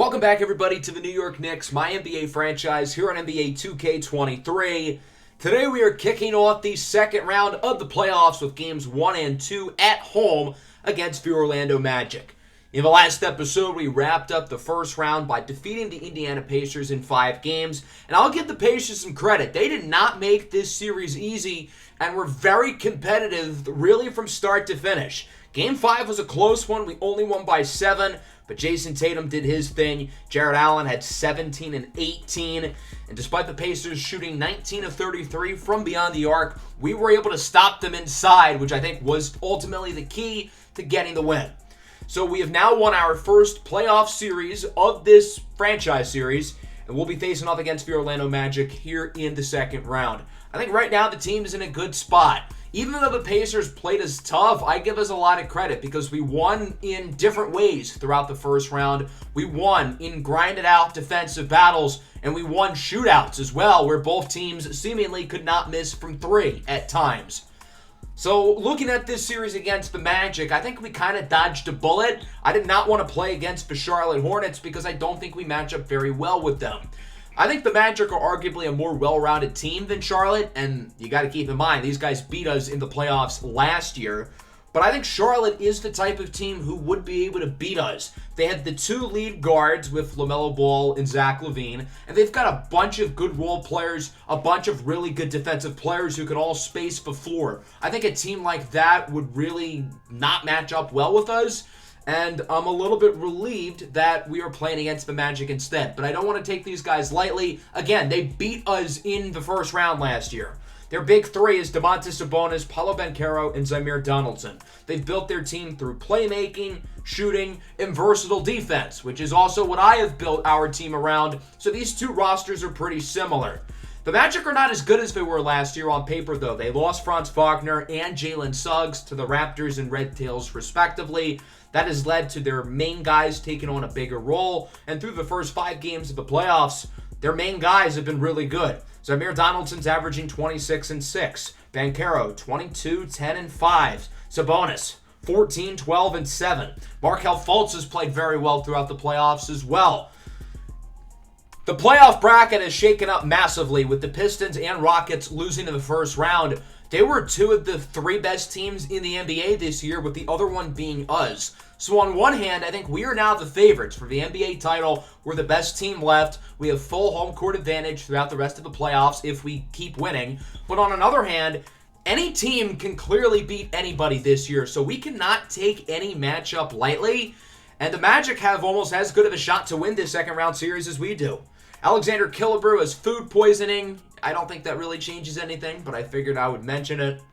Welcome back, everybody, to the New York Knicks, MyNBA franchise, here on NBA 2K23. Today we are kicking off the second round of the playoffs with games 1 and 2 at home against the Orlando Magic. In the last episode, we wrapped up the first round by defeating the Indiana Pacers in 5 games, and I'll give the Pacers some credit. They did not make this series easy and were very competitive, really from start to finish. Game 5 was a close one. We only won by 7. But Jason Tatum did his thing. Jared Allen had 17 and 18. And despite the Pacers shooting 19 of 33 from beyond the arc, we were able to stop them inside, which I think was ultimately the key to getting the win. So we have now won our first playoff series of this franchise series, and we'll be facing off against the Orlando Magic here in the second round. I think right now the team is in a good spot. Even though the Pacers played us tough, I give us a lot of credit because we won in different ways throughout the first round. We won in grinded out defensive battles, and we won shootouts as well, where both teams seemingly could not miss from 3 at times. So looking at this series against the Magic, I think we kind of dodged a bullet. I did not want to play against the Charlotte Hornets because I don't think we match up very well with them. I think the Magic are arguably a more well-rounded team than Charlotte, and you got to keep in mind, these guys beat us in the playoffs last year. But I think Charlotte is the type of team who would be able to beat us. They have the 2 lead guards with LaMelo Ball and Zach LaVine, and they've got a bunch of good role players, a bunch of really good defensive players who can all space the floor. I think a team like that would really not match up well with us. And I'm a little bit relieved that we are playing against the Magic instead. But I don't want to take these guys lightly. Again, they beat us in the first round last year. Their big 3 is Domantas Sabonis, Paolo Banchero, and Zamir Donaldson. They've built their team through playmaking, shooting, and versatile defense, which is also what I have built our team around. So these 2 rosters are pretty similar. The Magic are not as good as they were last year on paper, though. They lost Franz Wagner and Jalen Suggs to the Raptors and Red Tails, respectively. That has led to their main guys taking on a bigger role. And through the first 5 games of the playoffs, their main guys have been really good. Zamir Donaldson's averaging 26 and 6. Banchero, 22, 10, and 5. Sabonis, 14, 12, and 7. Markelle Fultz has played very well throughout the playoffs as well. The playoff bracket has shaken up massively with the Pistons and Rockets losing in the first round. They were 2 of the 3 best teams in the NBA this year, with the other one being us. So on one hand, I think we are now the favorites for the NBA title. We're the best team left. We have full home court advantage throughout the rest of the playoffs if we keep winning. But on another hand, any team can clearly beat anybody this year, so we cannot take any matchup lightly. And the Magic have almost as good of a shot to win this second round series as we do. Alexander Killebrew has food poisoning. I don't think that really changes anything, but I figured I would mention it.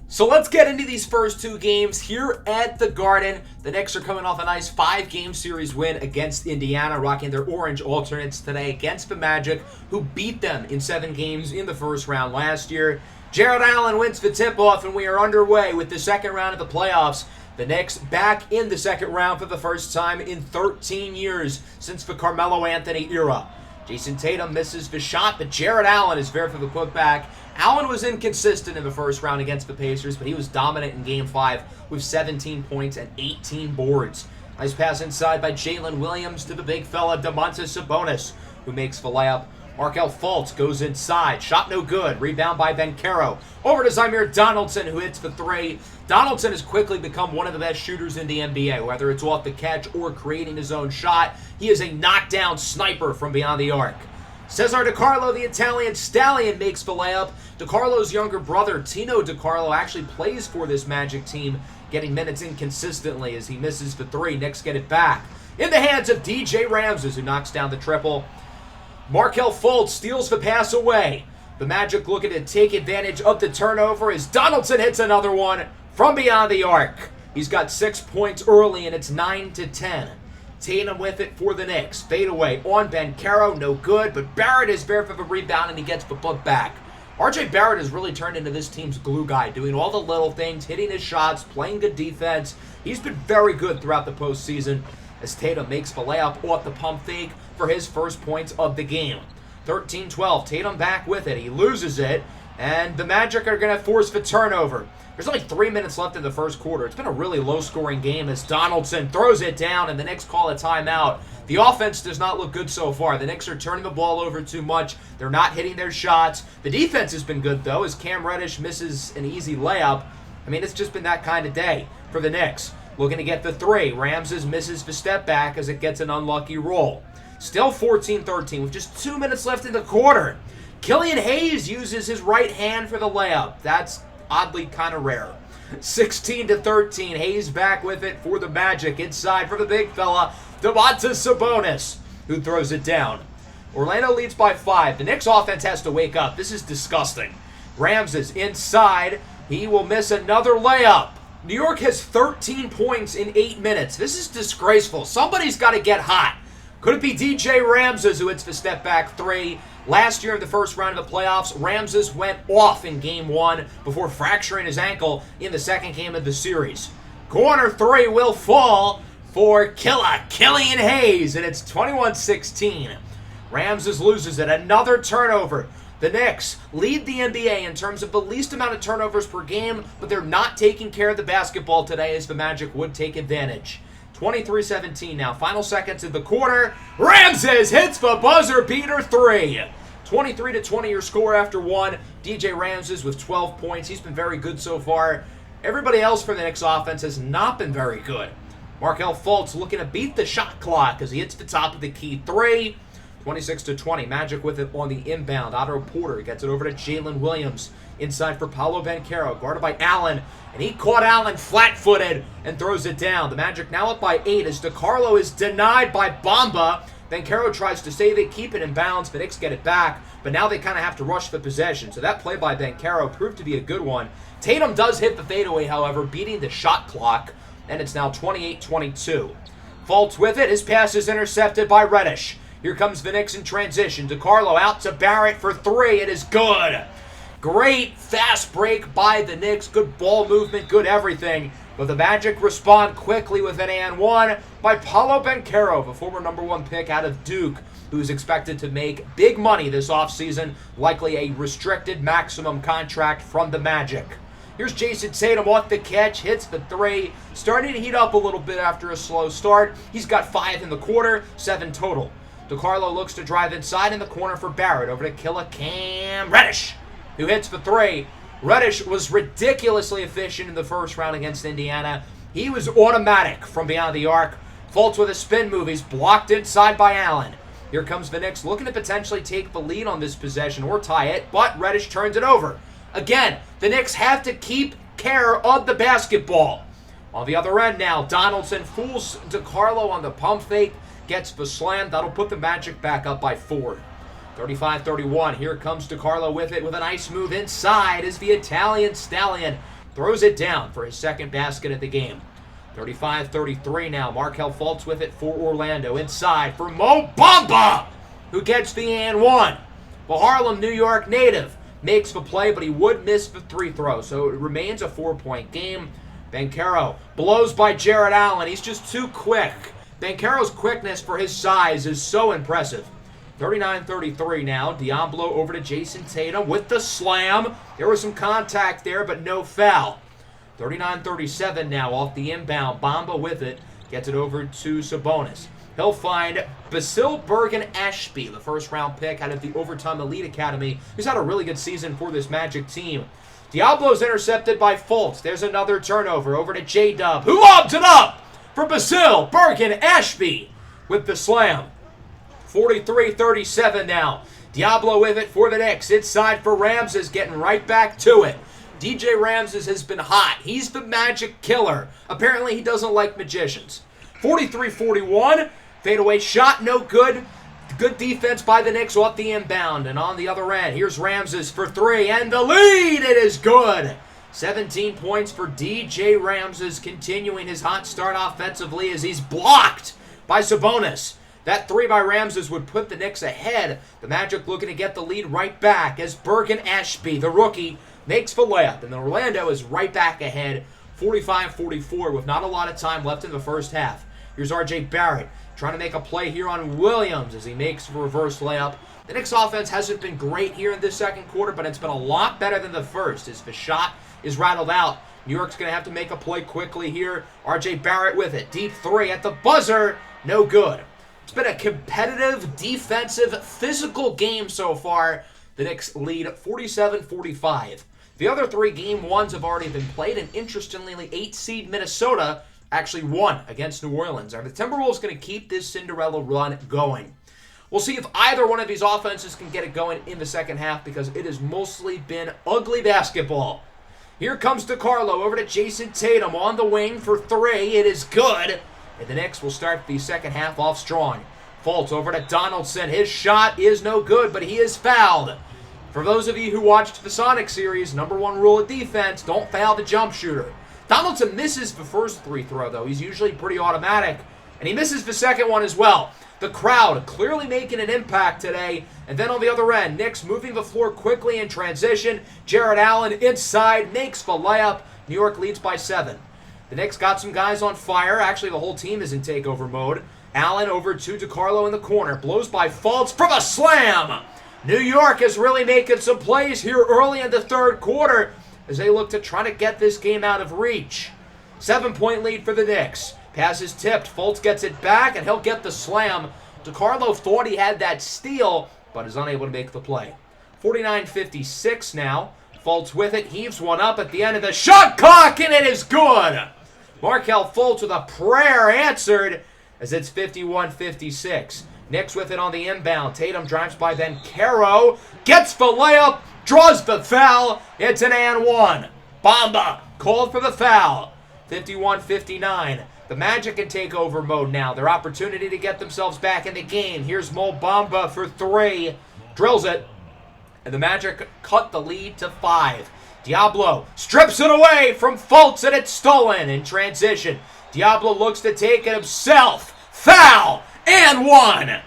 So let's get into these first 2 games here at the Garden. The Knicks are coming off a nice 5-game series win against Indiana, rocking their orange alternates today against the Magic, who beat them in 7 games in the first round last year. Jared Allen wins the tip-off, and we are underway with the second round of the playoffs. The Knicks back in the second round for the first time in 13 years since the Carmelo Anthony era. Jason Tatum misses the shot, but Jared Allen is there for the putback. Allen was inconsistent in the first round against the Pacers, but he was dominant in Game 5 with 17 points and 18 boards. Nice pass inside by Jalen Williams to the big fella, Domantas Sabonis, who makes the layup. Markelle Fultz goes inside. Shot no good. Rebound by Banchero. Over to Zamir Donaldson, who hits the 3. Donaldson has quickly become one of the best shooters in the NBA, whether it's off the catch or creating his own shot. He is a knockdown sniper from beyond the arc. Cesar DiCarlo, the Italian stallion, makes the layup. DiCarlo's younger brother, Tino DiCarlo, actually plays for this Magic team, getting minutes inconsistently as he misses the 3. Knicks get it back. In the hands of DJ Ramses, who knocks down the triple. Markelle Fultz steals the pass away. The Magic looking to take advantage of the turnover as Donaldson hits another one from beyond the arc. He's got 6 points early, and it's 9-10. Tatum with it for the Knicks. Fade away on Banchero, no good, but Barrett is there for the rebound, and he gets the put back. RJ Barrett has really turned into this team's glue guy, doing all the little things, hitting his shots, playing good defense. He's been very good throughout the postseason as Tatum makes the layup off the pump fake for his first points of the game. 13-12, Tatum back with it. He loses it, And the Magic are going to force the turnover. There's only 3 minutes left in the first quarter. It's been a really low-scoring game as Donaldson throws it down, and the Knicks call a timeout. The offense does not look good so far. The Knicks are turning the ball over too much. They're not hitting their shots. The defense has been good, though, as Cam Reddish misses an easy layup. I mean, it's just been that kind of day for the Knicks. Looking to get the three. Ramses misses the step back as it gets an unlucky roll. Still 14-13 with just 2 minutes left in the quarter. Killian Hayes uses his right hand for the layup. That's oddly kind of rare. 16-13. Hayes back with it for the Magic. Inside for the big fella, Domantas Sabonis, who throws it down. Orlando leads by 5. The Knicks offense has to wake up. This is disgusting. Ramses inside. He will miss another layup. New York has 13 points in 8 minutes. This is disgraceful. Somebody's got to get hot. Could it be DJ Ramses who hits the step back three? Last year in the first round of the playoffs, Ramses went off in Game 1 before fracturing his ankle in the second game of the series. Corner three will fall for Killian Hayes, and it's 21-16. Ramses loses it. Another turnover. The Knicks lead the NBA in terms of the least amount of turnovers per game, but they're not taking care of the basketball today as the Magic would take advantage. 23-17 now. Final seconds of the quarter. Ramses hits the buzzer beater three. 23-20 your score after one. DJ Ramses with 12 points. He's been very good so far. Everybody else for the Knicks offense has not been very good. Markelle Fultz looking to beat the shot clock as he hits the top of the key three. 26-20. Magic with it on the inbound. Otto Porter gets it over to Jalen Williams. Inside for Paolo Banchero, guarded by Allen. And he caught Allen flat-footed and throws it down. The Magic now up by 8 as DeCarlo is denied by Bamba. Banchero tries to save it, keep it in bounds. The Knicks get it back, but now they kind of have to rush the possession. So that play by Banchero proved to be a good one. Tatum does hit the fadeaway, however, beating the shot clock. And it's now 28-22. Fultz with it. His pass is intercepted by Reddish. Here comes the Knicks in transition. DeCarlo out to Barrett for three. It is good. Great fast break by the Knicks. Good ball movement, good everything. But the Magic respond quickly with an and one by Paolo Banchero, the former number 1 pick out of Duke, who's expected to make big money this offseason, likely a restricted maximum contract from the Magic. Here's Jason Tatum off the catch, hits the three, starting to heat up a little bit after a slow start. He's got 5 in the quarter, 7 total. DeCarlo looks to drive inside in the corner for Barrett, over to Cam Reddish, who hits the three. Reddish was ridiculously efficient in the first round against Indiana. He was automatic from beyond the arc. Fultz with a spin move. He's blocked inside by Allen. Here comes the Knicks looking to potentially take the lead on this possession or tie it, but Reddish turns it over. Again, the Knicks have to keep care of the basketball. On the other end now, Donaldson fools DeCarlo on the pump fake, gets the slam. That'll put the Magic back up by 4. 35-31. Here comes DeCarlo with it with a nice move inside as the Italian Stallion throws it down for his second basket of the game. 35-33 now. Markelle Fultz with it for Orlando. Inside for Mo Bamba, who gets the and one. The Harlem, New York native makes the play, but he would miss the free throw, so it remains a 4-point game. Banchero blows by Jarrett Allen. He's just too quick. Banchero's quickness for his size is so impressive. 39-33 now. Diablo over to Jason Tatum with the slam. There was some contact there, but no foul. 39-37 now off the inbound. Bamba with it. Gets it over to Sabonis. He'll find Basil Bergen-Ashby, the first-round pick out of the Overtime Elite Academy, who's had a really good season for this Magic team. Diablo's intercepted by Fultz. There's another turnover over to J-Dub, who lobs it up for Basil Bergen-Ashby with the slam. 43-37 now. Diablo with it for the Knicks. Inside for Ramses, getting right back to it. DJ Ramses has been hot. He's the Magic killer. Apparently, he doesn't like magicians. 43-41. Fadeaway shot, no good. Good defense by the Knicks off the inbound. And on the other end, here's Ramses for three. And the lead, it is good. 17 points for DJ Ramses, continuing his hot start offensively as he's blocked by Sabonis. That three by Ramses would put the Knicks ahead. The Magic looking to get the lead right back as Bergen-Ashby, the rookie, makes the layup. And then Orlando is right back ahead, 45-44, with not a lot of time left in the first half. Here's R.J. Barrett. trying to make a play here on Williams as he makes a reverse layup. The Knicks offense hasn't been great here in this second quarter, but it's been a lot better than the first as the shot is rattled out. New York's going to have to make a play quickly here. R.J. Barrett with it. Deep three at the buzzer. No good. It's been a competitive, defensive, physical game so far. The Knicks lead 47-45. The other 3 game ones have already been played, and interestingly, 8-seed Minnesota actually won against New Orleans. Are the Timberwolves going to keep this Cinderella run going? We'll see if either one of these offenses can get it going in the second half, because it has mostly been ugly basketball. Here comes DiCarlo over to Jason Tatum on the wing for 3. It is good. And the Knicks will start the second half off strong. Fultz over to Donaldson. His shot is no good, but he is fouled. For those of you who watched the Sonic series, number 1 rule of defense, don't foul the jump shooter. Donaldson misses the first 3 throw, though. He's usually pretty automatic. And he misses the second one as well. The crowd clearly making an impact today. And then on the other end, Knicks moving the floor quickly in transition. Jarrett Allen inside, makes the layup. New York leads by 7. The Knicks got some guys on fire. Actually, the whole team is in takeover mode. Allen over to DiCarlo in the corner. Blows by Fultz from a slam. New York is really making some plays here early in the third quarter as they look to try to get this game out of reach. 7-point lead for the Knicks. Pass is tipped. Fultz gets it back, and he'll get the slam. DiCarlo thought he had that steal, but is unable to make the play. 49-56 now. Fultz with it. Heaves one up at the end of the shot clock, and it is good. Markelle Fultz with a prayer answered as it's 51-56. Knicks with it on the inbound. Tatum drives by Caro. Gets the layup. Draws the foul. It's an and 1. Bamba called for the foul. 51-59. The Magic in takeover mode now. Their opportunity to get themselves back in the game. Here's Mo Bamba for 3. Drills it. And the Magic cut the lead to 5. Diablo strips it away from Fultz, and it's stolen in transition. Diablo looks to take it himself. Foul! And 1.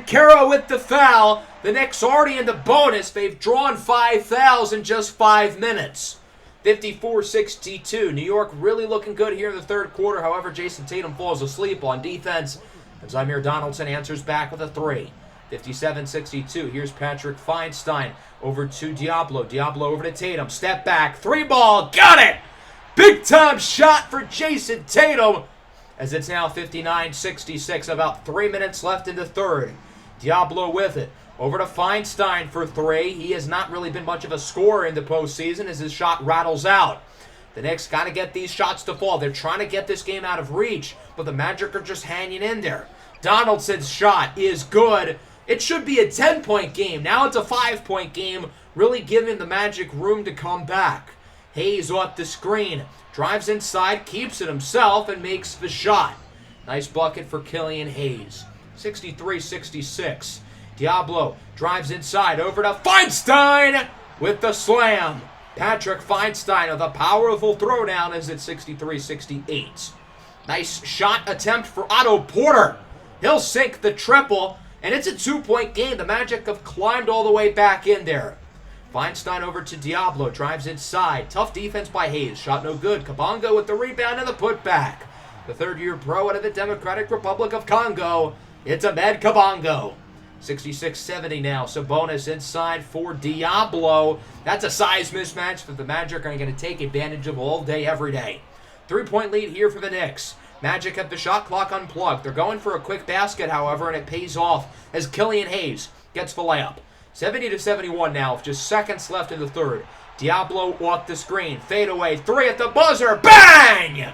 Caro with the foul. The Knicks already in the bonus. They've drawn 5 fouls in just 5 minutes. 54-62. New York really looking good here in the third quarter. However, Jason Tatum falls asleep on defense. And Zamir Donaldson answers back with a 3. 57-62. Here's Patrick Feinstein over to Diablo. Diablo over to Tatum. Step back. 3-ball. Got it! Big time shot for Jason Tatum. As it's now 59-66. About 3 minutes left in the third. Diablo with it. Over to Feinstein for 3. He has not really been much of a scorer in the postseason as his shot rattles out. The Knicks got to get these shots to fall. They're trying to get this game out of reach, but the Magic are just hanging in there. Donaldson's shot is good. It should be a 10-point game. Now it's a 5-point game, really giving the Magic room to come back. Hayes off the screen. Drives inside, keeps it himself, and makes the shot. Nice bucket for Killian Hayes. 63-66. Diablo drives inside over to Feinstein with the slam. Patrick Feinstein with a powerful throwdown as it's 63-68. Nice shot attempt for Otto Porter. He'll sink the triple, and it's a 2-point game. The Magic have climbed all the way back in there. Feinstein over to Diablo, drives inside. Tough defense by Hayes. Shot no good. Kabongo with the rebound and the putback. The third-year pro out of the Democratic Republic of Congo. It's Ahmed Kabongo. 66-70 now. Sabonis inside for Diablo. That's a size mismatch that the Magic are going to take advantage of all day, every day. 3-point lead here for the Knicks. Magic have the shot clock unplugged. They're going for a quick basket, however, and it pays off as Killian Hayes gets the layup. 70-71 now, with just seconds left in the third. Diablo off the screen. Fadeaway 3 at the buzzer. Bang!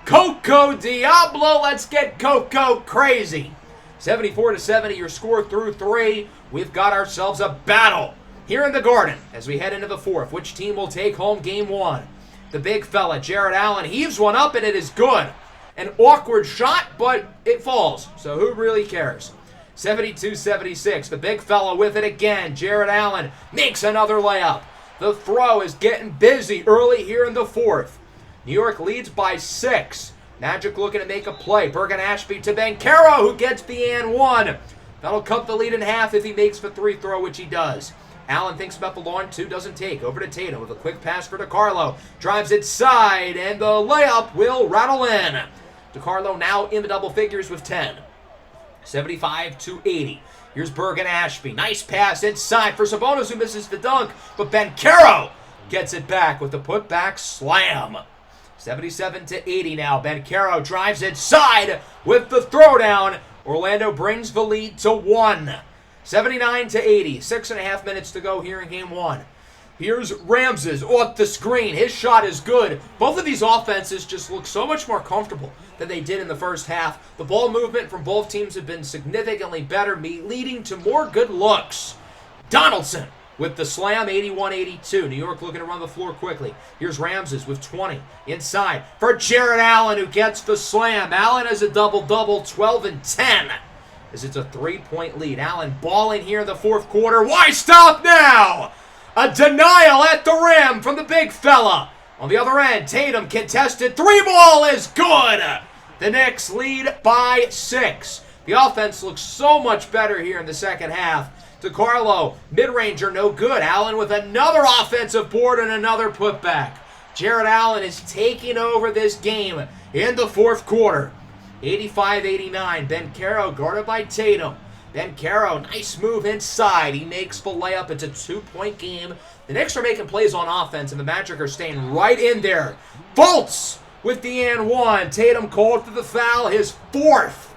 Coco Diablo. Let's get Coco crazy. 74-70, your score through 3. We've got ourselves a battle here in the Garden as we head into the fourth. Which team will take home game 1? The big fella, Jarrett Allen, heaves one up, and it is good. An awkward shot, but it falls, so who really cares? 72-76, the big fella with it again. Jarrett Allen makes another layup. The throw is getting busy early here in the fourth. New York leads by 6. Magic looking to make a play. Bergen Ashby to Caro, who gets the and 1. That'll cut the lead in half if he makes the 3 throw, which he does. Allen thinks about the long 2, doesn't take. Over to Tatum with a quick pass for DiCarlo. Drives inside, and the layup will rattle in. DiCarlo now in the double figures with 10. 75-80. Here's Bergen Ashby. Nice pass inside for Sabonis, who misses the dunk, but Banchero gets it back with the putback slam. 77-80 now. Banchero drives inside with the throwdown. Orlando brings the lead to 1. 79-80. 6.5 minutes to go here in game 1. Here's Ramses off the screen. His shot is good. Both of these offenses just look so much more comfortable than they did in the first half. The ball movement from both teams have been significantly better, leading to more good looks. Donaldson with the slam, 81-82. New York looking to run the floor quickly. Here's Ramses with 20 inside for Jarrett Allen, who gets the slam. Allen has a double-double, 12 and 10, as it's a 3-point lead. Allen balling here in the fourth quarter. Why stop now? A denial at the rim from the big fella. On the other end, Tatum contested. 3-ball is good. The Knicks lead by 6. The offense looks so much better here in the second half. DeCarlo, mid-ranger, no good. Allen with another offensive board and another putback. Jarrett Allen is taking over this game in the fourth quarter. 85-89. Banchero guarded by Tatum. Banchero, nice move inside. He makes the layup. It's a 2-point game. The Knicks are making plays on offense, and the Magic are staying right in there. Fultz with the and one. Tatum called for the foul, his 4th.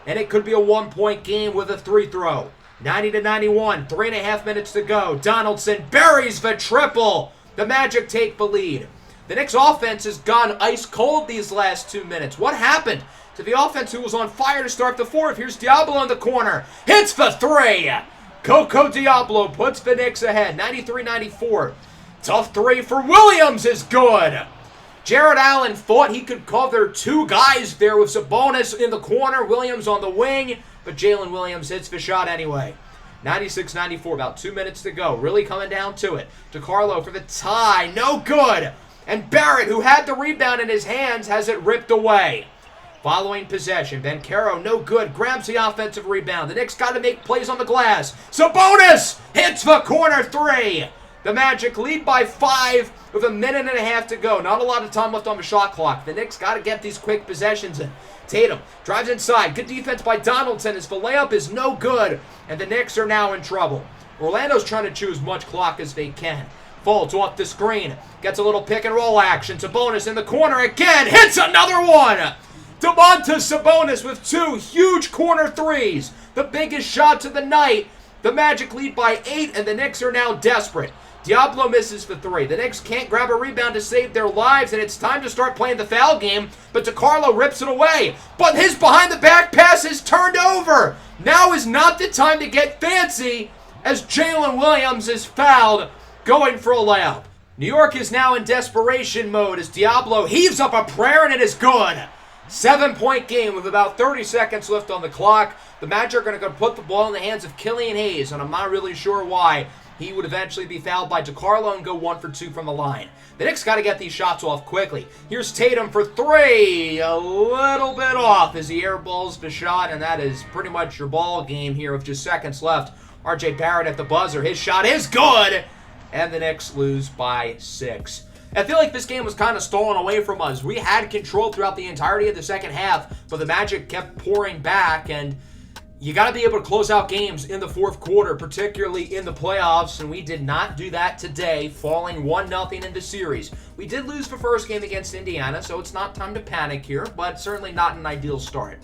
And it could be a 1-point game with a 3-throw. 90-91, 3.5 minutes to go. Donaldson buries the triple. The Magic take the lead. The Knicks offense has gone ice cold these last 2 minutes. What happened to the offense, who was on fire to start the fourth? Here's Diablo in the corner. Hits the 3. Coco Diablo puts the Knicks ahead. 93-94. Tough 3 for Williams is good. Jarrett Allen thought he could cover 2 guys there with Sabonis in the corner, Williams on the wing, but Jalen Williams hits the shot anyway. 96-94, about 2 minutes to go. Really coming down to it. DeCarlo for the tie. No good. And Barrett, who had the rebound in his hands, has it ripped away. Following possession, Banchero, no good, grabs the offensive rebound. The Knicks got to make plays on the glass. Sabonis hits the corner 3. The Magic lead by 5 with 1.5 minutes to go. Not a lot of time left on the shot clock. The Knicks got to get these quick possessions in. Tatum drives inside. Good defense by Donaldson as the layup is no good, and the Knicks are now in trouble. Orlando's trying to chew as much clock as they can. Fultz off the screen. Gets a little pick and roll action. Sabonis in the corner again. Hits another one. Domantas Sabonis with 2 huge corner 3s. The biggest shots of the night. The Magic lead by 8, and the Knicks are now desperate. Diablo misses the 3. The Knicks can't grab a rebound to save their lives, and it's time to start playing the foul game, but DeCarlo rips it away. But his behind-the-back pass is turned over. Now is not the time to get fancy, as Jalen Williams is fouled, going for a layup. New York is now in desperation mode as Diablo heaves up a prayer, and it is good. 7-point game with about 30 seconds left on the clock. The Magic are going to go put the ball in the hands of Killian Hayes, and I'm not really sure why. He would eventually be fouled by DeCarlo and go 1 for 2 from the line. The Knicks got to get these shots off quickly. Here's Tatum for 3. A little bit off as he airballs the shot, and that is pretty much your ball game here with just seconds left. RJ Barrett at the buzzer. His shot is good, and the Knicks lose by 6. I feel like this game was kind of stolen away from us. We had control throughout the entirety of the second half, but the Magic kept pouring back, and you got to be able to close out games in the fourth quarter, particularly in the playoffs, and we did not do that today, falling 1-0 in the series. We did lose the first game against Indiana, so it's not time to panic here, but certainly not an ideal start.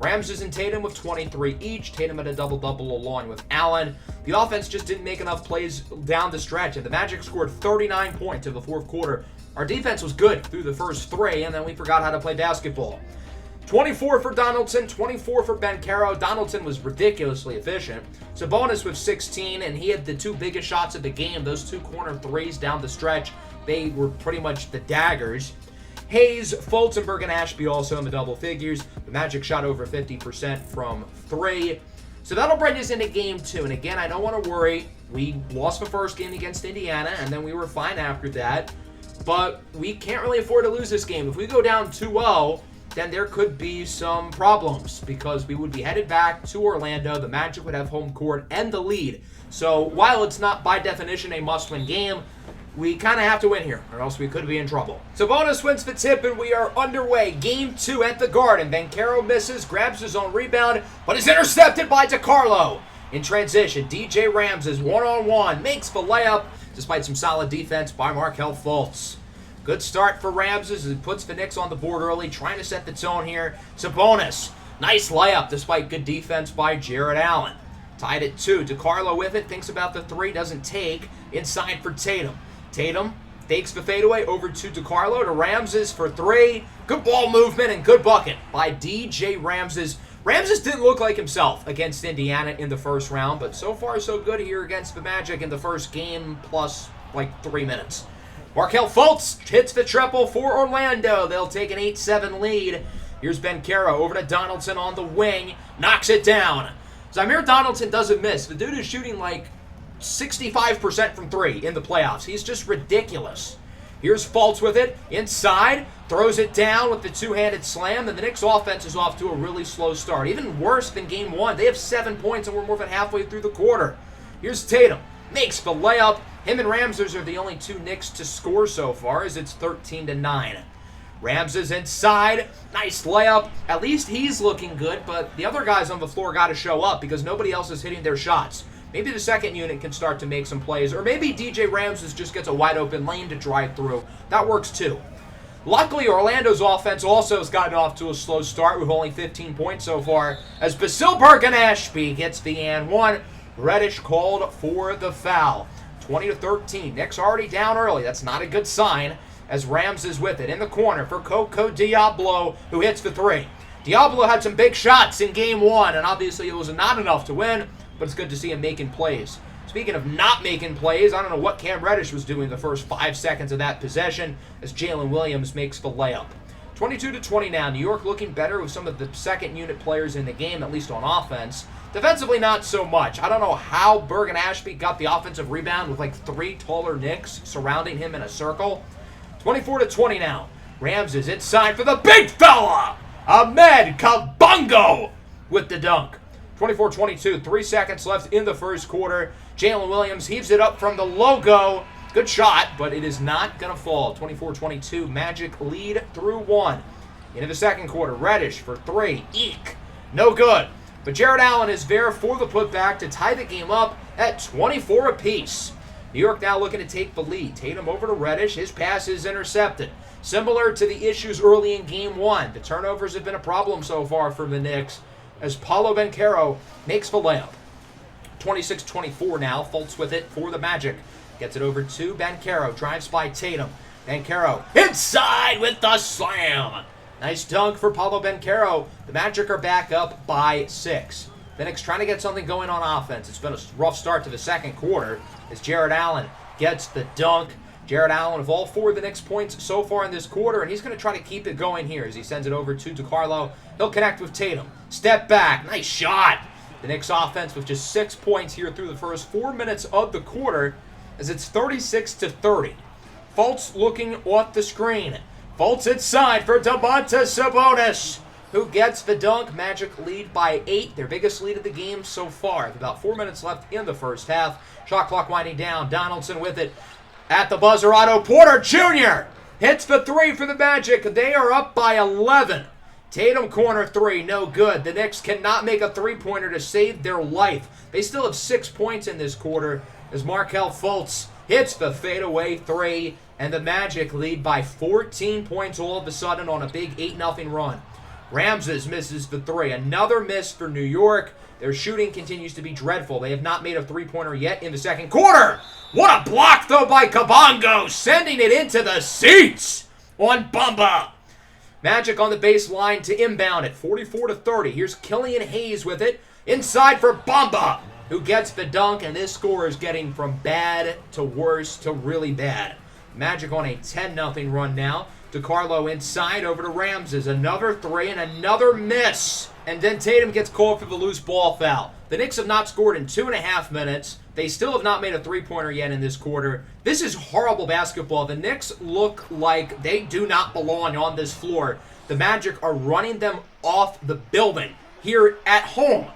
Ramses and Tatum with 23 each. Tatum had a double-double along with Allen. The offense just didn't make enough plays down the stretch, and the Magic scored 39 points in the fourth quarter. Our defense was good through the first 3, and then we forgot how to play basketball. 24 for Donaldson, 24 for Banchero. Donaldson was ridiculously efficient. Sabonis with 16, and he had the 2 biggest shots of the game. Those 2 corner 3s down the stretch, they were pretty much the daggers. Hayes, Fultz, and Bergen Ashby also in the double figures. The Magic shot over 50% from 3. So that'll bring us into game 2. And again, I don't want to worry. We lost the first game against Indiana, and then we were fine after that. But we can't really afford to lose this game. If we go down 2-0, then there could be some problems because we would be headed back to Orlando. The Magic would have home court and the lead. So while it's not by definition a must-win game, we kind of have to win here, or else we could be in trouble. Sabonis wins the tip, and we are underway. Game 2 at the Garden. Banchero misses, grabs his own rebound, but is intercepted by DiCarlo. In transition, DJ Ramses one-on-one, makes the layup, despite some solid defense by Markelle Fultz. Good start for Ramses as he puts the Knicks on the board early, trying to set the tone here. Sabonis, nice layup, despite good defense by Jarrett Allen. Tied at 2. DiCarlo with it, thinks about the 3, doesn't take. Inside for Tatum. Tatum fakes the fadeaway over to DiCarlo to Ramses for 3. Good ball movement and good bucket by DJ Ramses. Ramses didn't look like himself against Indiana in the first round, but so far so good here against the Magic in the first game plus like 3 minutes. Markelle Fultz hits the triple for Orlando. They'll take an 8-7 lead. Here's Banchero over to Donaldson on the wing. Knocks it down. Zymer Donaldson doesn't miss. The dude is shooting like 65% from 3 in the playoffs. He's just ridiculous. Here's Fultz with it. Inside. Throws it down with the two-handed slam. And the Knicks offense is off to a really slow start. Even worse than game 1. They have 7 points and we're more than halfway through the quarter. Here's Tatum. Makes the layup. Him and Ramses are the only 2 Knicks to score so far as it's 13-9. Ramses inside. Nice layup. At least he's looking good, but the other guys on the floor got to show up because nobody else is hitting their shots. Maybe the second unit can start to make some plays, or maybe DJ Ramses just gets a wide open lane to drive through. That works too. Luckily, Orlando's offense also has gotten off to a slow start with only 15 points so far as Basil Bergen-Ashby gets the and 1. Reddish called for the foul. 20-13. Knicks already down early. That's not a good sign as Rams is with it in the corner for Coco Diablo, who hits the 3. Diablo had some big shots in game 1, and obviously it was not enough to win, but it's good to see him making plays. Speaking of not making plays, I don't know what Cam Reddish was doing the first 5 seconds of that possession as Jalen Williams makes the layup. 22-20 now. New York looking better with some of the second unit players in the game, at least on offense. Defensively, not so much. I don't know how Bergen-Ashby got the offensive rebound with like 3 taller Knicks surrounding him in a circle. 24-20 now. Rams is inside for the big fella, Ahmed Kabongo with the dunk. 24-22, 3 seconds left in the first quarter. Jalen Williams heaves it up from the logo. Good shot, but it is not going to fall. 24-22, Magic lead through 1. Into the second quarter, Reddish for 3. Eek. No good. But Jarrett Allen is there for the putback to tie the game up at 24 apiece. New York now looking to take the lead. Tatum over to Reddish. His pass is intercepted. Similar to the issues early in game 1. The turnovers have been a problem so far for the Knicks as Paolo Banchero makes the layup. 26-24 now. Fultz with it for the Magic. Gets it over to Banchero. Drives by Tatum. Banchero inside with the slam. Nice dunk for Paolo Banchero. The Magic are back up by 6. The Knicks trying to get something going on offense. It's been a rough start to the second quarter as Jarrett Allen gets the dunk. Jarrett Allen with all 4 of the Knicks points so far in this quarter, and he's going to try to keep it going here as he sends it over to DiCarlo. He'll connect with Tatum. Step back. Nice shot. The Knicks offense with just 6 points here through the first 4 minutes of the quarter as it's 36-30. Fultz looking off the screen. Fultz inside for Domantas Sabonis, who gets the dunk. Magic lead by 8, their biggest lead of the game so far. With about 4 minutes left in the first half. Shot clock winding down. Donaldson with it. At the buzzer, Otto Porter Jr. hits the 3 for the Magic. They are up by 11. Tatum corner 3, no good. The Knicks cannot make a 3-pointer to save their life. They still have 6 points in this quarter as Markelle Fultz hits the fadeaway 3, and the Magic lead by 14 points all of a sudden on a big 8-0 run. Ramses misses the 3. Another miss for New York. Their shooting continues to be dreadful. They have not made a 3-pointer yet in the second quarter. What a block, though, by Kabongo, sending it into the seats on Bamba. Magic on the baseline to inbound at 44-30. Here's Killian Hayes with it. Inside for Bamba, who gets the dunk, and this score is getting from bad to worse to really bad. Magic on a 10-0 run now. DiCarlo inside over to Ramses. Another 3 and another miss. And then Tatum gets called for the loose ball foul. The Knicks have not scored in 2.5 minutes. They still have not made a 3-pointer yet in this quarter. This is horrible basketball. The Knicks look like they do not belong on this floor. The Magic are running them off the building here at home.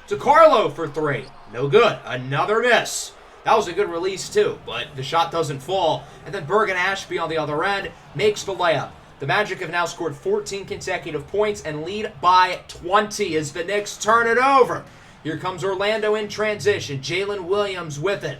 DiCarlo for 3. No good. Another miss. That was a good release, too, but the shot doesn't fall. And then Bergen-Ashby on the other end makes the layup. The Magic have now scored 14 consecutive points and lead by 20 as the Knicks turn it over. Here comes Orlando in transition. Jalen Williams with it.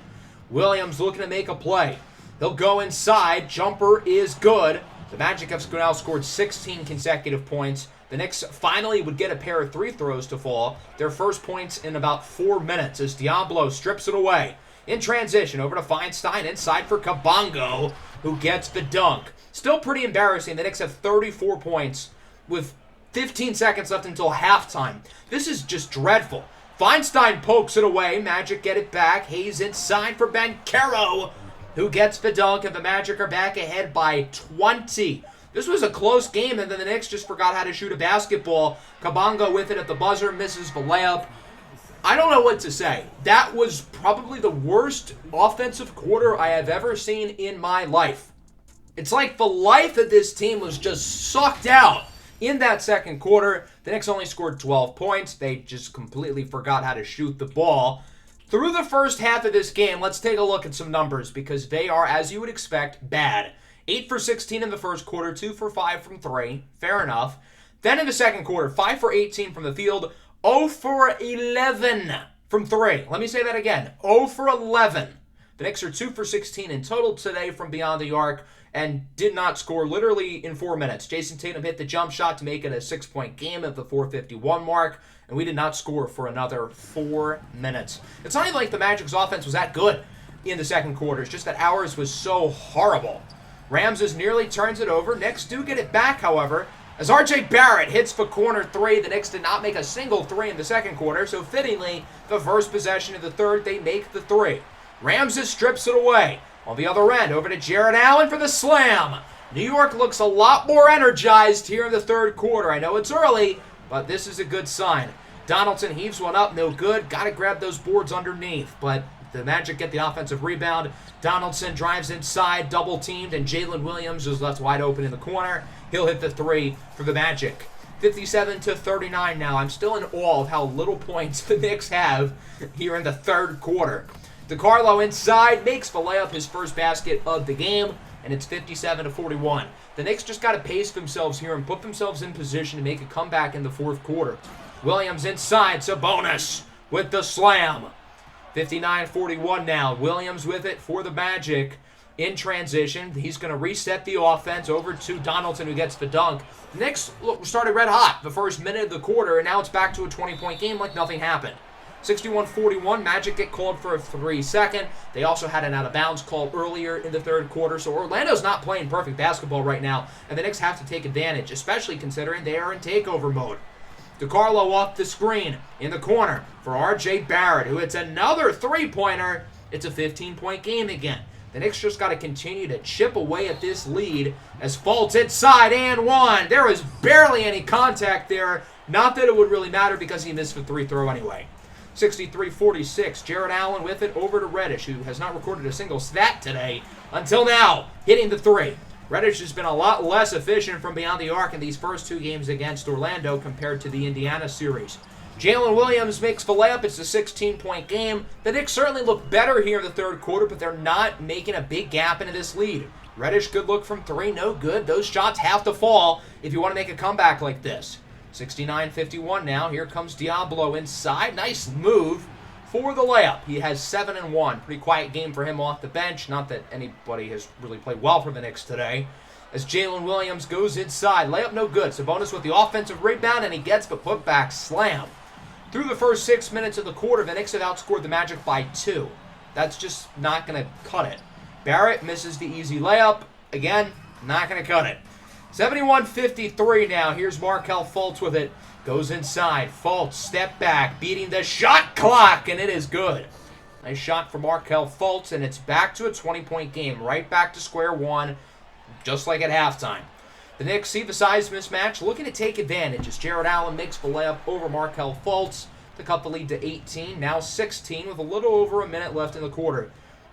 Williams looking to make a play. He'll go inside. Jumper is good. The Magic have now scored 16 consecutive points. The Knicks finally would get a pair of free throws to fall. Their first points in about 4 minutes as Diablo strips it away. In transition, over to Feinstein, inside for Kabongo, who gets the dunk. Still pretty embarrassing. The Knicks have 34 points with 15 seconds left until halftime. This is just dreadful. Feinstein pokes it away. Magic get it back. Hayes inside for Banchero, who gets the dunk, and the Magic are back ahead by 20. This was a close game, and then the Knicks just forgot how to shoot a basketball. Kabongo with it at the buzzer, misses the layup. I don't know what to say. That was probably the worst offensive quarter I have ever seen in my life. It's like the life of this team was just sucked out in that second quarter. The Knicks only scored 12 points. They just completely forgot how to shoot the ball. Through the first half of this game, let's take a look at some numbers because they are, as you would expect, bad. 8 for 16 in the first quarter, 2 for 5 from 3. Fair enough. Then in the second quarter, 5 for 18 from the field, 0 for 11 from 3. Let me say that again. 0 for 11. The Knicks are 2 for 16 in total today from beyond the arc and did not score literally in 4 minutes. Jason Tatum hit the jump shot to make it a 6-point game at the 4:51 mark, and we did not score for another 4 minutes. It's not even like the Magic's offense was that good in the second quarter. It's just that ours was so horrible. Ramses nearly turns it over. Knicks do get it back, however, as R.J. Barrett hits the corner three. The Knicks did not make a single three in the second quarter, so fittingly, the first possession of the third, they make the three. Ramses strips it away. On the other end, over to Jarrett Allen for the slam. New York looks a lot more energized here in the third quarter. I know it's early, but this is a good sign. Donaldson heaves one up, no good. Got to grab those boards underneath, but the Magic get the offensive rebound. Donaldson drives inside, double-teamed, and Jalen Williams is left wide open in the corner. He'll hit the three for the Magic. 57-39 now. I'm still in awe of how little points the Knicks have here in the third quarter. DiCarlo inside, makes the layup, his first basket of the game, and it's 57-41. The Knicks just got to pace themselves here and put themselves in position to make a comeback in the fourth quarter. Williams inside, Sabonis with the slam. 59-41 now. Williams with it for the Magic in transition. He's going to reset the offense over to Donaldson, who gets the dunk. The Knicks started red hot the first minute of the quarter, and now it's back to a 20-point game like nothing happened. 61-41, Magic get called for a 3-second. They also had an out-of-bounds call earlier in the third quarter, so Orlando's not playing perfect basketball right now, and the Knicks have to take advantage, especially considering they are in takeover mode. DiCarlo off the screen in the corner for R.J. Barrett, who hits another three-pointer. It's a 15-point game again. The Knicks just got to continue to chip away at this lead as Fultz inside and one. There was barely any contact there. Not that it would really matter because he missed the free throw anyway. 63-46, Jarrett Allen with it over to Reddish, who has not recorded a single stat today until now, hitting the three. Reddish has been a lot less efficient from beyond the arc in these first two games against Orlando compared to the Indiana series. Jalen Williams makes the layup. It's a 16-point game. The Knicks certainly look better here in the third quarter, but they're not making a big gap into this lead. Reddish, good look from three, no good. Those shots have to fall if you want to make a comeback like this. 69-51 now. Here comes Diablo inside. Nice move for the layup. He has 7 and 1. Pretty quiet game for him off the bench. Not that anybody has really played well for the Knicks today. As Jalen Williams goes inside. Layup no good. Sabonis with the offensive rebound, and he gets the putback slam. Through the first 6 minutes of the quarter, the Knicks have outscored the Magic by 2. That's just not going to cut it. Barrett misses the easy layup. Again, not going to cut it. 71-53 now. Here's Markelle Fultz with it. Goes inside. Fultz, step back, beating the shot clock, and it is good. Nice shot for Markelle Fultz, and it's back to a 20-point game. Right back to square one, just like at halftime. The Knicks see the size mismatch, looking to take advantage as Jarrett Allen makes the layup over Markelle Fultz to cut the lead to 18, now 16 with a little over a minute left in the quarter.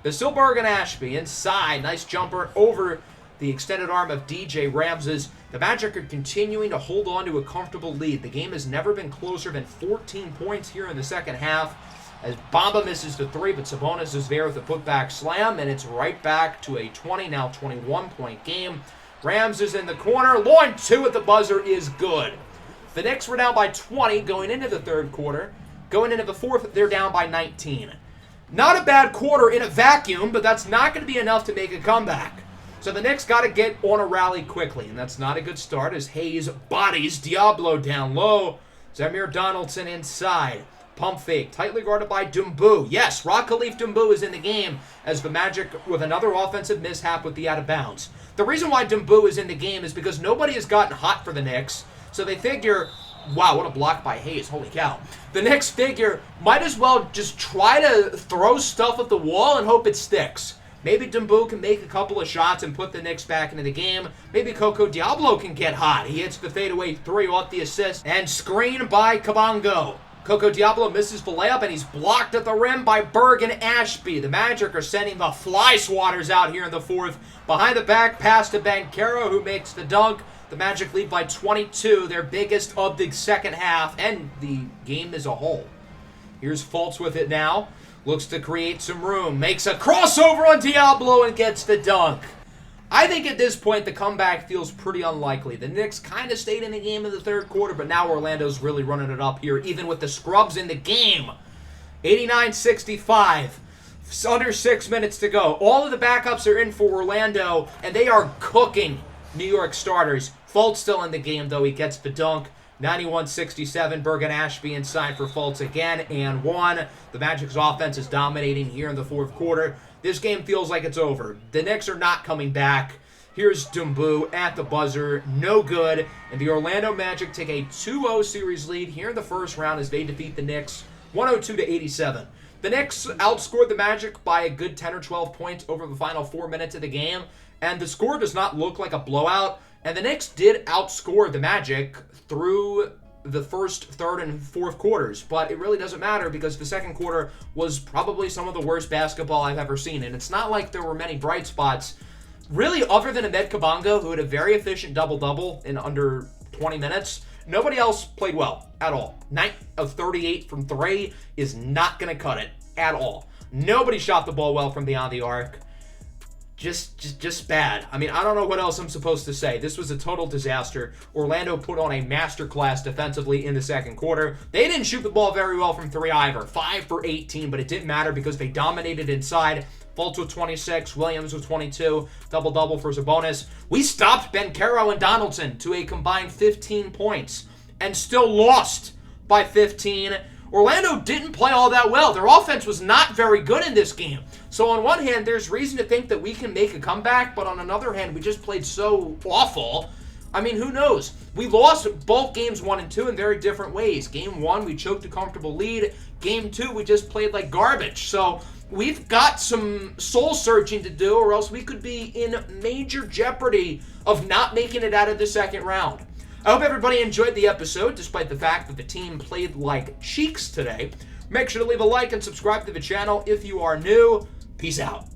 Still Bergen-Ashby inside. Nice jumper over the extended arm of DJ Ramses. The Magic are continuing to hold on to a comfortable lead. The game has never been closer than 14 points here in the second half. as Bamba misses the three, but Sabonis is there with a putback slam, and it's right back to a 20, now 21-point game. Rams is in the corner. Line 2 at the buzzer is good. The Knicks were down by 20 going into the third quarter. Going into the fourth, they're down by 19. Not a bad quarter in a vacuum, but that's not going to be enough to make a comeback. So the Knicks got to get on a rally quickly, and that's not a good start as Hayes bodies Diablo down low. Zamir Donaldson inside. Pump fake, tightly guarded by Dumbu. Yes, Rock Khalif Dumbu is in the game as the Magic with another offensive mishap with the out of bounds. The reason why Dumbu is in the game is because nobody has gotten hot for the Knicks, so they figure, wow, what a block by Hayes, holy cow. The Knicks figure, might as well just try to throw stuff at the wall and hope it sticks. Maybe Dumbu can make a couple of shots and put the Knicks back into the game. Maybe Coco Diablo can get hot. He hits the fadeaway three off the assist and screen by Kabongo. Coco Diablo misses the layup, and he's blocked at the rim by Berg and Ashby. The Magic are sending the fly swatters out here in the fourth. Behind the back pass to Banchero, who makes the dunk. The Magic lead by 22, their biggest of the second half, and the game as a whole. Here's Fultz with it now. Looks to create some room. Makes a crossover on Diablo and gets the dunk. I think at this point the comeback feels pretty unlikely. The Knicks kind of stayed in the game in the third quarter, but now Orlando's really running it up here, even with the scrubs in the game. 89-65. Under 6 minutes to go. All of the backups are in for Orlando, and they are cooking New York starters. Fultz still in the game, though. He gets the dunk. 91-67, Bergen Ashby inside for Fultz again, and one. The Magic's offense is dominating here in the fourth quarter. This game feels like it's over. The Knicks are not coming back. Here's Dumbu at the buzzer, no good, and the Orlando Magic take a 2-0 series lead here in the first round as they defeat the Knicks 102-87. The Knicks outscored the Magic by a good 10 or 12 points over the final 4 minutes of the game, and the score does not look like a blowout. And the Knicks did outscore the Magic through the first, third, and fourth quarters. But it really doesn't matter because the second quarter was probably some of the worst basketball I've ever seen. And it's not like there were many bright spots. Really, other than Ahmed Kabongo, who had a very efficient double-double in under 20 minutes, nobody else played well at all. 9 of 38 from 3 is not going to cut it at all. Nobody shot the ball well from beyond the arc. Just bad. I mean, I don't know what else I'm supposed to say. This was a total disaster. Orlando put on a masterclass defensively in the second quarter. They didn't shoot the ball very well from 3 either. 5 for 18, but it didn't matter because they dominated inside. Fultz with 26, Williams with 22, double-double for Sabonis. We stopped Banchero and Donaldson to a combined 15 points and still lost by 15. Orlando didn't play all that well. Their offense was not very good in this game. So on one hand, there's reason to think that we can make a comeback, but on another hand, we just played so awful. I mean, who knows? We lost both games 1 and 2 in very different ways. Game 1, we choked a comfortable lead. Game 2, we just played like garbage. So we've got some soul searching to do, or else we could be in major jeopardy of not making it out of the second round. I hope everybody enjoyed the episode, despite the fact that the team played like cheeks today. Make sure to leave a like and subscribe to the channel if you are new. Peace out.